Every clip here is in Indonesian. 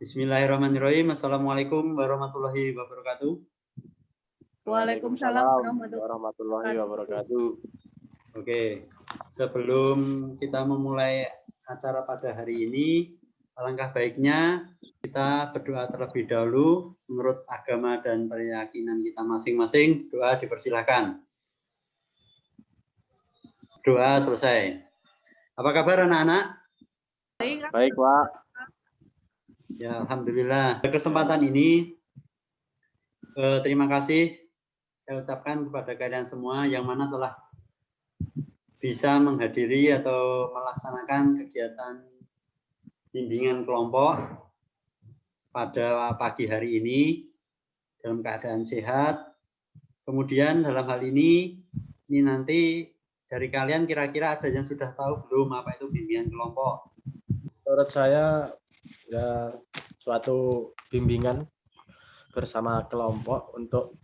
Bismillahirrahmanirrahim. Assalamualaikum warahmatullahi wabarakatuh. Waalaikumsalam warahmatullahi wabarakatuh. Oke, sebelum kita memulai acara pada hari ini, alangkah baiknya kita berdoa terlebih dahulu menurut agama dan keyakinan kita masing-masing. Doa dipersilakan. Doa selesai. Apa kabar anak-anak? Baik, Pak. Ya, alhamdulillah. Pada kesempatan ini, terima kasih saya ucapkan kepada kalian semua yang mana telah bisa menghadiri atau melaksanakan kegiatan bimbingan kelompok pada pagi hari ini dalam keadaan sehat. Kemudian dalam hal ini nanti dari kalian kira-kira ada yang sudah tahu belum apa itu bimbingan kelompok? Menurut saya ya suatu bimbingan bersama kelompok untuk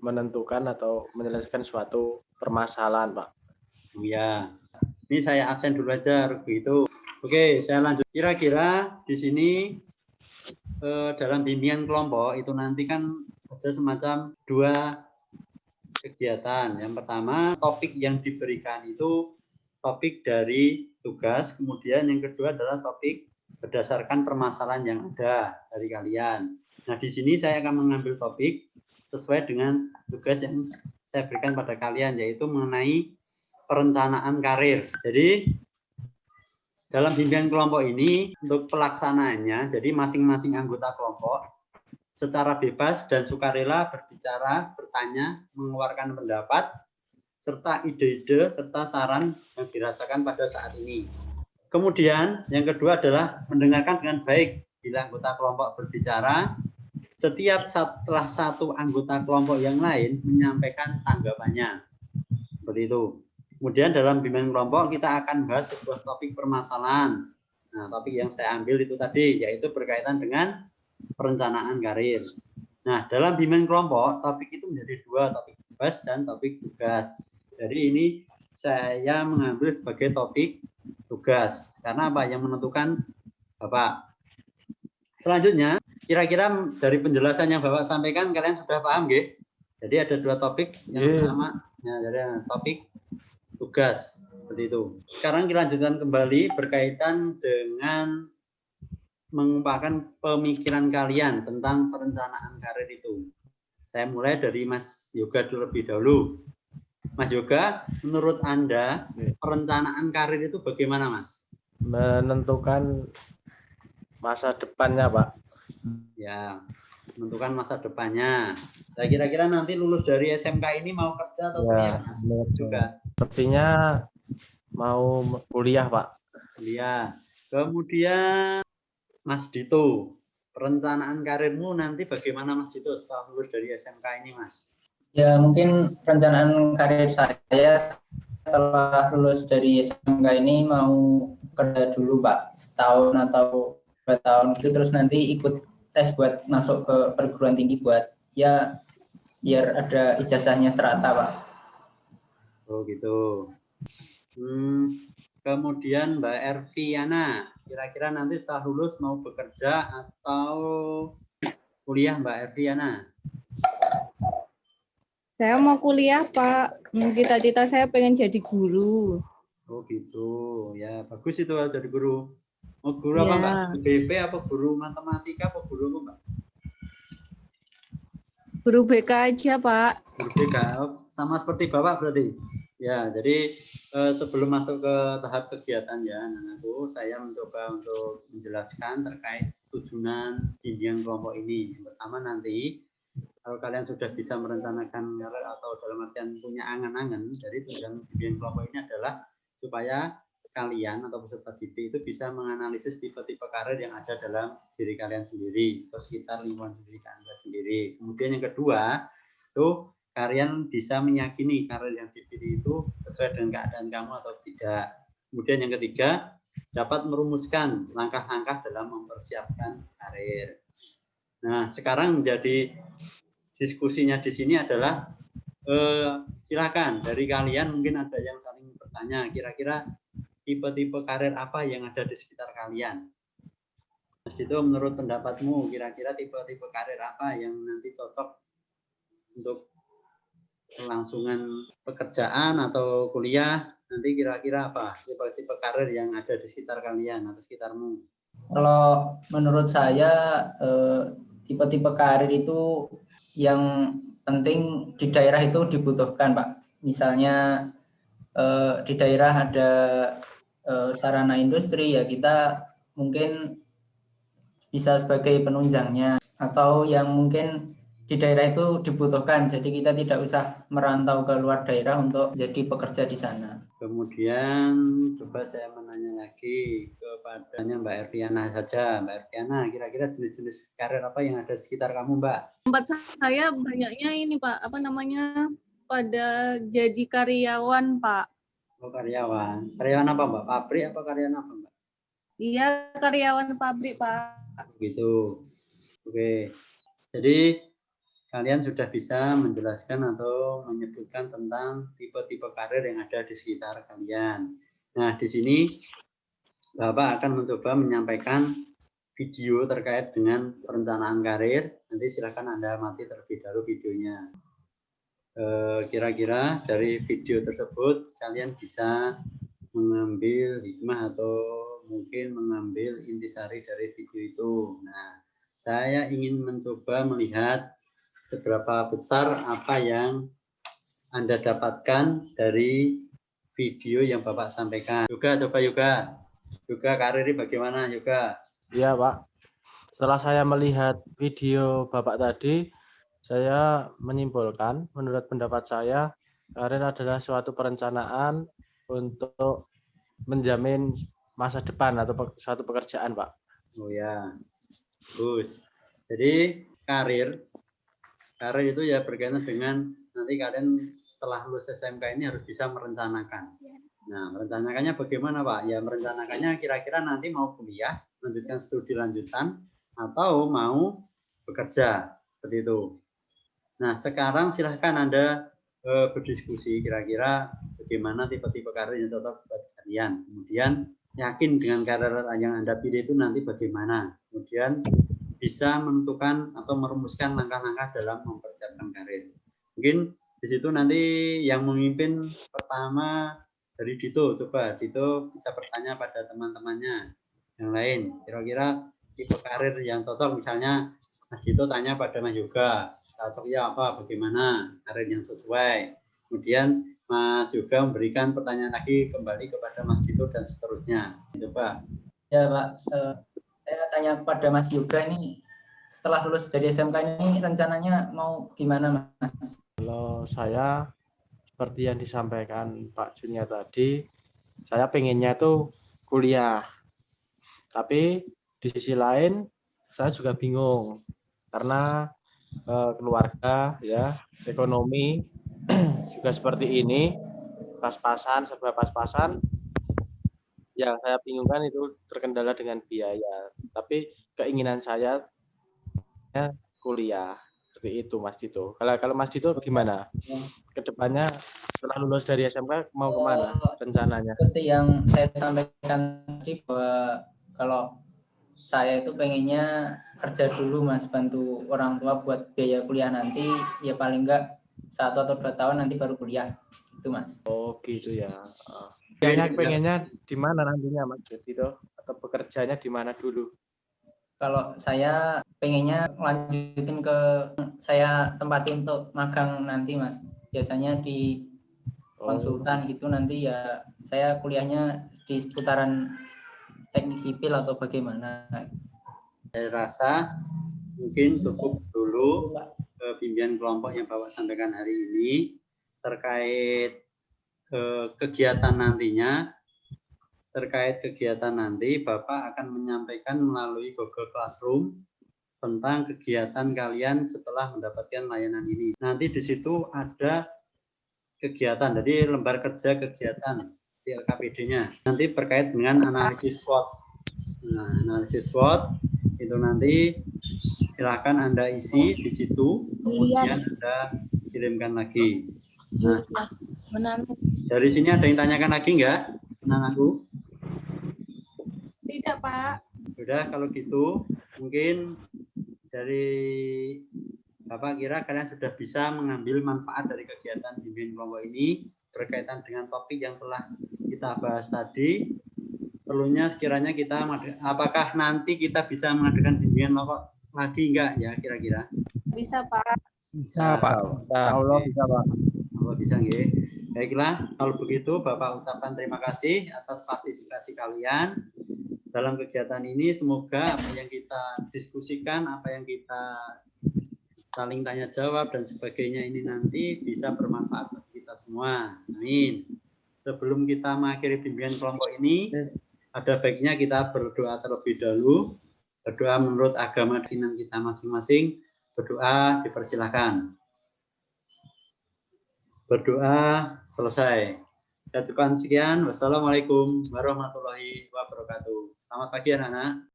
menentukan atau menyelesaikan suatu permasalahan, Pak. Ya, ini saya absen dulu aja begitu. Oke, saya lanjut. Kira-kira di sini dalam bimbingan kelompok itu nanti kan ada semacam dua kegiatan. Yang pertama, topik yang diberikan itu topik dari tugas, kemudian yang kedua adalah topik berdasarkan permasalahan yang ada dari kalian. Nah, di sini saya akan mengambil topik sesuai dengan tugas yang saya berikan pada kalian, yaitu mengenai perencanaan karir. Jadi, dalam bimbingan kelompok ini, untuk pelaksanaannya, jadi masing-masing anggota kelompok secara bebas dan sukarela berbicara, bertanya, mengeluarkan pendapat, serta ide-ide, serta saran yang dirasakan pada saat ini. Kemudian yang kedua adalah mendengarkan dengan baik. Bila anggota kelompok berbicara, setiap setelah satu anggota kelompok yang lain menyampaikan tanggapannya. Seperti itu. Kemudian dalam bimbingan kelompok kita akan bahas sebuah topik permasalahan. Nah, topik yang saya ambil itu tadi, yaitu berkaitan dengan perencanaan karir. Nah, dalam bimbingan kelompok, topik itu menjadi dua, topik bebas dan topik tugas. Jadi ini saya mengambil sebagai topik tugas. Karena apa? Yang menentukan Bapak. Selanjutnya, kira-kira dari penjelasan yang Bapak sampaikan, kalian sudah paham, nggih? Jadi ada dua topik yang sama. Ya, jadi topik tugas. Seperti itu. Sekarang kita lanjutkan kembali berkaitan dengan mengungkapkan pemikiran kalian tentang perencanaan karir itu. Saya mulai dari Mas Yoga terlebih dahulu. Mas Yoga, menurut Anda perencanaan karir itu bagaimana, Mas? Menentukan masa depannya, Pak. Ya, menentukan masa depannya. Nah, kira-kira nanti lulus dari SMK ini mau kerja atau kuliah, Mas? Juga. Sepertinya mau kuliah, Pak. Kuliah. Kemudian Mas Dito, perencanaan karirmu nanti bagaimana, Mas Dito, setelah lulus dari SMK ini, Mas? Ya, mungkin perencanaan karir saya setelah lulus dari SMK ini mau kerja dulu, Pak, setahun atau 2 tahun gitu, terus nanti ikut tes buat masuk ke perguruan tinggi buat ya biar ada ijazahnya serata, Pak. Oh gitu. Kemudian Mbak Erviana, kira-kira nanti setelah lulus mau bekerja atau kuliah, Mbak Erviana? Saya mau kuliah, Pak. Cita-cita saya pengen jadi guru. Oh gitu, ya bagus itu jadi guru. Mau guru apa, Mbak? BP apa guru matematika apa guru apa, Mbak? Guru BK aja, Pak. Guru BK, sama seperti Bapak berarti. Ya, jadi sebelum masuk ke tahap kegiatan ya, anakku, saya mencoba untuk menjelaskan terkait tujuan bimbingan kelompok ini. Yang pertama nanti, kalau kalian sudah bisa merencanakan karir atau dalam artian punya angan-angan, dari tujuan bimbingan kelompok ini adalah supaya kalian atau peserta didik itu bisa menganalisis tipe-tipe karir yang ada dalam diri kalian sendiri atau sekitar lingkungan diri kalian sendiri. Kemudian yang kedua, itu kalian bisa meyakini karir yang dipilih itu sesuai dengan keadaan kamu atau tidak. Kemudian yang ketiga, dapat merumuskan langkah-langkah dalam mempersiapkan karir. Nah, sekarang menjadi diskusinya di sini adalah silakan dari kalian mungkin ada yang saling bertanya, kira-kira tipe-tipe karir apa yang ada di sekitar kalian. Itu menurut pendapatmu kira-kira tipe-tipe karir apa yang nanti cocok untuk kelangsungan pekerjaan atau kuliah? Nanti kira-kira apa tipe-tipe karir yang ada di sekitar kalian atau sekitarmu? Kalau menurut saya tipe-tipe karir itu yang penting di daerah itu dibutuhkan, Pak. Misalnya di daerah ada sarana industri, ya kita mungkin bisa sebagai penunjangnya, atau yang mungkin di daerah itu dibutuhkan, jadi kita tidak usah merantau ke luar daerah untuk jadi pekerja di sana. Kemudian coba saya menanya lagi kepadanya Mbak Erviana saja. Mbak Erviana, kira-kira jenis-jenis karir apa yang ada di sekitar kamu, Mbak? Tempat saya banyaknya ini Pak, apa namanya, pada jadi karyawan Pak. Oh, karyawan. Karyawan apa, Mbak? Pabrik apa karyawan apa, Mbak? Iya, karyawan pabrik Pak. Gitu. Oke. Jadi kalian sudah bisa menjelaskan atau menyebutkan tentang tipe-tipe karir yang ada di sekitar kalian. Nah, di sini Bapak akan mencoba menyampaikan video terkait dengan perencanaan karir. Nanti silakan Anda mati terlebih dahulu videonya. Kira-kira dari video tersebut kalian bisa mengambil hikmah atau mungkin mengambil intisari dari video itu. Nah, saya ingin mencoba melihat seberapa besar apa yang Anda dapatkan dari video yang Bapak sampaikan. Yoga, coba Yoga. Yoga, karir ini bagaimana Yoga? Iya, Pak. Setelah saya melihat video Bapak tadi, saya menyimpulkan, menurut pendapat saya, karir adalah suatu perencanaan untuk menjamin masa depan atau suatu pekerjaan, Pak. Oh ya, bagus. Jadi karir itu ya berkaitan dengan nanti kalian setelah lulus SMK ini harus bisa merencanakan. Nah, merencanakannya bagaimana, Pak? Ya, merencanakannya kira-kira nanti mau kuliah, lanjutkan studi lanjutan, atau mau bekerja, seperti itu. Nah, sekarang silahkan Anda berdiskusi kira-kira bagaimana tipe-tipe karir yang cocok buat kalian. Kemudian yakin dengan karir yang Anda pilih itu nanti bagaimana. Kemudian bisa menentukan atau merumuskan langkah-langkah dalam mempersiapkan karir. Mungkin di situ nanti yang memimpin pertama dari Dito. Coba Dito bisa bertanya pada teman-temannya yang lain. Kira-kira tipe karir yang cocok, misalnya Mas Dito tanya pada Mas Yoga, cocoknya apa, bagaimana karir yang sesuai. Kemudian Mas Yoga memberikan pertanyaan lagi kembali kepada Mas Dito dan seterusnya. Coba. Ya Pak, saya tanya kepada Mas Yoga ini, setelah lulus dari SMK ini rencananya mau gimana, Mas? Kalau saya, seperti yang disampaikan Pak Junia tadi, saya pengennya tuh kuliah. Tapi di sisi lain, saya juga bingung. Karena keluarga, ya, ekonomi juga seperti ini, pas-pasan, serba pas-pasan. Yang saya bingungkan itu terkendala dengan biaya. Tapi keinginan saya kuliah. Seperti itu, Mas Dito. Kalau Mas Dito gimana? Kedepannya setelah lulus dari SMK mau kemana rencananya? Seperti yang saya sampaikan tadi, bahwa kalau saya itu pengennya kerja dulu, Mas, bantu orang tua buat biaya kuliah nanti, ya paling enggak 1 atau 2 tahun nanti baru kuliah. Itu, Mas. Oh gitu ya. Pengennya di mana nantinya, Mas Dito? Atau bekerjanya di mana dulu? Kalau saya pengennya lanjutin ke saya tempatin untuk magang nanti, Mas. Biasanya di konsultan gitu, nanti ya saya kuliahnya di seputaran teknik sipil atau bagaimana. Saya rasa mungkin cukup dulu bimbingan kelompok yang Bapak sampaikan hari ini terkait kegiatan nantinya. Terkait kegiatan nanti, Bapak akan menyampaikan melalui Google Classroom tentang kegiatan kalian setelah mendapatkan layanan ini. Nanti di situ ada kegiatan, jadi lembar kerja kegiatan di LKPD-nya. Nanti terkait dengan analisis SWOT. Nah, analisis SWOT itu nanti silakan Anda isi di situ, kemudian Anda kirimkan lagi. Nah, dari sini ada yang tanyakan lagi enggak? Tenang aku. Tidak, Pak. Yaudah, kalau gitu mungkin dari Bapak kira kalian sudah bisa mengambil manfaat dari kegiatan bimbingan kelompok ini berkaitan dengan topik yang telah kita bahas tadi. Perlunya sekiranya kita, apakah nanti kita bisa mengadakan bimbingan kelompok lagi enggak ya kira-kira? Bisa Pak. Bisa, Pak. Insya Allah bisa, Pak. Kalau bisa nggih. Baiklah, kalau begitu Bapak ucapkan terima kasih atas partisipasi kalian dalam kegiatan ini. Semoga apa yang kita diskusikan, apa yang kita saling tanya jawab dan sebagainya ini nanti bisa bermanfaat bagi kita semua. Amin. Sebelum kita mengakhiri bimbingan kelompok ini, ada baiknya kita berdoa terlebih dahulu. Berdoa menurut agama keyakinan kita masing-masing. Berdoa dipersilakan. Berdoa selesai. Saya cukupkan sekian. Wassalamualaikum warahmatullahi wabarakatuh. Selamat pagi anak-anak.